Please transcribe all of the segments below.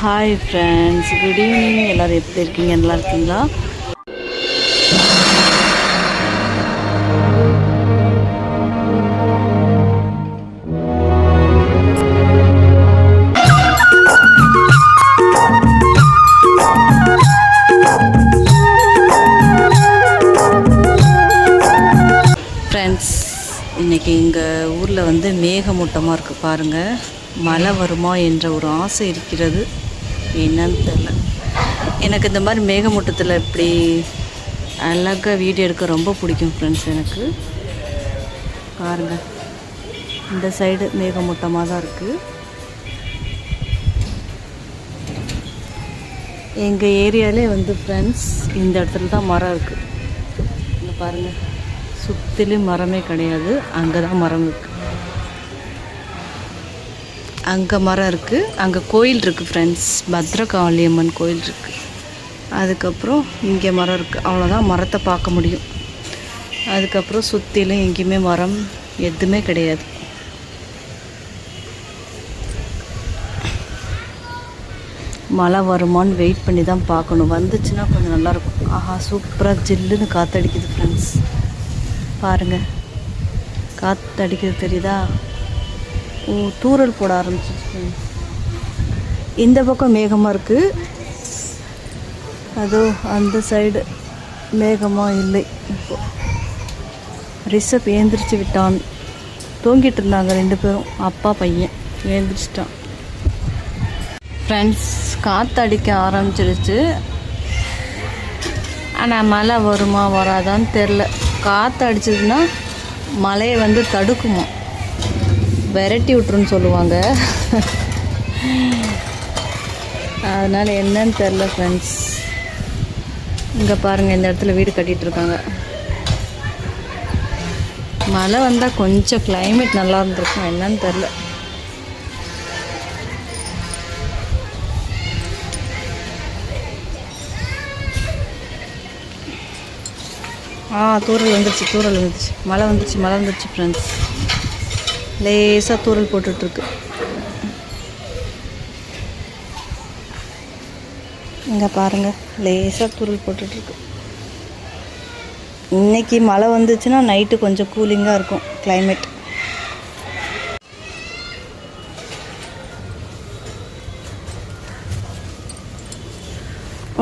Hi friends, good evening. எல்லோரும் எப்படி இருக்கீங்க? நல்லா இருக்கீங்களா? ஃப்ரெண்ட்ஸ், இன்றைக்கி எங்கள் ஊரில் வந்து மேகமூட்டமாக இருக்குது பாருங்கள். மழை வருமா என்ற ஒரு ஆசை இருக்கிறது. என்னன்னு தெரியல. எனக்கு இந்த மாதிரி மேகமூட்டத்தில் இப்படி அழகாக வீடியோ எடுக்க ரொம்ப பிடிக்கும் ஃப்ரெண்ட்ஸ். எனக்கு பாருங்கள், இந்த சைடு மேகமூட்டமாக தான் இருக்குது. எங்கள் ஏரியாவிலே வந்து ஃப்ரெண்ட்ஸ் இந்த இடத்துல தான் மரம் இருக்குது. இங்கே பாருங்கள், சுற்றிலும் மரமே கிடையாது. அங்கே தான் மரம் இருக்குது. அங்கே மரம் இருக்குது, அங்கே கோயில் இருக்குது ஃப்ரெண்ட்ஸ். பத்ரகாளியம்மன் கோயில் இருக்குது. அதுக்கப்புறம் இங்கே மரம் இருக்குது. அவ்வளோதான் மரத்தை பார்க்க முடியும். அதுக்கப்புறம் சுற்றிலும் எங்கேயுமே மரம் எதுவுமே கிடையாது. மழை வருமானு வெயிட் பண்ணி தான் பார்க்கணும். வந்துச்சுன்னா கொஞ்சம் நல்லாயிருக்கும். ஆஹா, சூப்பராக ஜில்லுன்னு காற்றடிக்குது ஃப்ரெண்ட்ஸ். பாருங்கள், காற்றடிக்கிறது தெரியுதா? தூறல் போட ஆரம்பிச்சிச்சு. இந்த பக்கம் மேகமாக இருக்குது. அதோ அந்த சைடு மேகமாக இல்லை. இப்போ ரிஷப் ஏந்திரிச்சு விட்டான். தூங்கிட்டு இருந்தாங்க ரெண்டு பேரும், அப்பா பையன். ஏந்திரிச்சிட்டான். ஃப்ரெண்ட்ஸ், காற்றடிக்க ஆரம்பிச்சிருச்சு. ஆனால் மழை வருமா வராதான்னு தெரில. காற்று அடிச்சதுன்னா மழையை வந்து தடுக்குமா, விரட்டி விட்டுருன்னு சொல்லுவாங்க. அதனால் என்னன்னு தெரில ஃப்ரெண்ட்ஸ். இங்கே பாருங்கள், இந்த இடத்துல வீடு கட்டிகிட்ருக்காங்க. மழை வந்தால் கொஞ்சம் கிளைமேட் நல்லா இருந்திருக்கும். என்னன்னு தெரில. தூறல் வந்துருச்சு. மழை வந்துருச்சு ஃப்ரெண்ட்ஸ். லேசாக தூறல் போட்டுட்ருக்கு. இங்கே பாருங்கள், லேசாக தூறல் போட்டுட்ருக்கு. இன்றைக்கி மழை வந்துச்சுன்னா நைட்டு கொஞ்சம் கூலிங்காக இருக்கும் கிளைமேட்.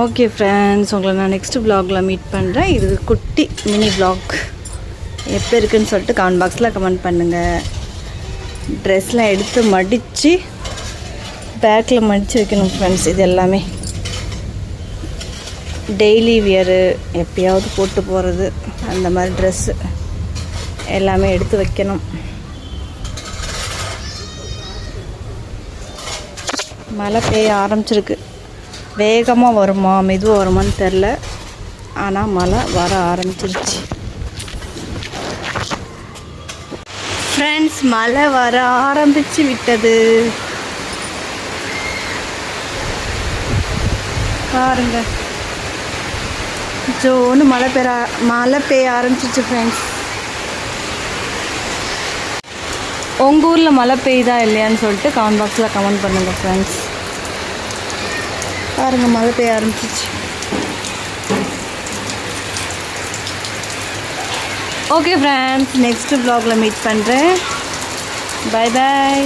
ஓகே ஃப்ரெண்ட்ஸ், உங்களை நான் நெக்ஸ்ட் வ்ளாகில் மீட் பண்ணுறேன். இது குட்டி மினி வ்ளாக். எப்போ இருக்குதுன்னு சொல்லிட்டு கமெண்ட் பாக்ஸில் கமெண்ட் பண்ணுங்கள். ட்ரெஸ்லாம் எடுத்து மடித்து பேக்கில் மடித்து வைக்கணும் ஃப்ரெண்ட்ஸ். இது எல்லாமே டெய்லி வியரு, எப்பயாவது போட்டு போகிறது, அந்த மாதிரி ட்ரெஸ்ஸு எல்லாமே எடுத்து வைக்கணும். மழை பெய்ய ஆரம்பிச்சிருக்கு. வேகமாக வருமா மெதுவாக வருமானு தெரில. ஆனால் மழை வர ஆரம்பிச்சிருச்சு ஃப்ரெண்ட்ஸ். மழை வர ஆரம்பித்து விட்டது. பாருங்க, ஜோன்னு மழை பெய்ய ஆரம்பிச்சிருச்சு ஃப்ரெண்ட்ஸ். உங்கள் ஊரில் மழை பெய்யுதா இல்லையான்னு சொல்லிட்டு கமெண்ட் பாக்ஸில் கமெண்ட் பண்ணுங்கள் ஃப்ரெண்ட்ஸ். பாருங்கள், மழை பெய்ய ஆரம்பிச்சிச்சு. ஓகே ஃப்ரெண்ட்ஸ், நெக்ஸ்ட் வ்ளாகில் மீட் பண்ணுறேன். Bye bye.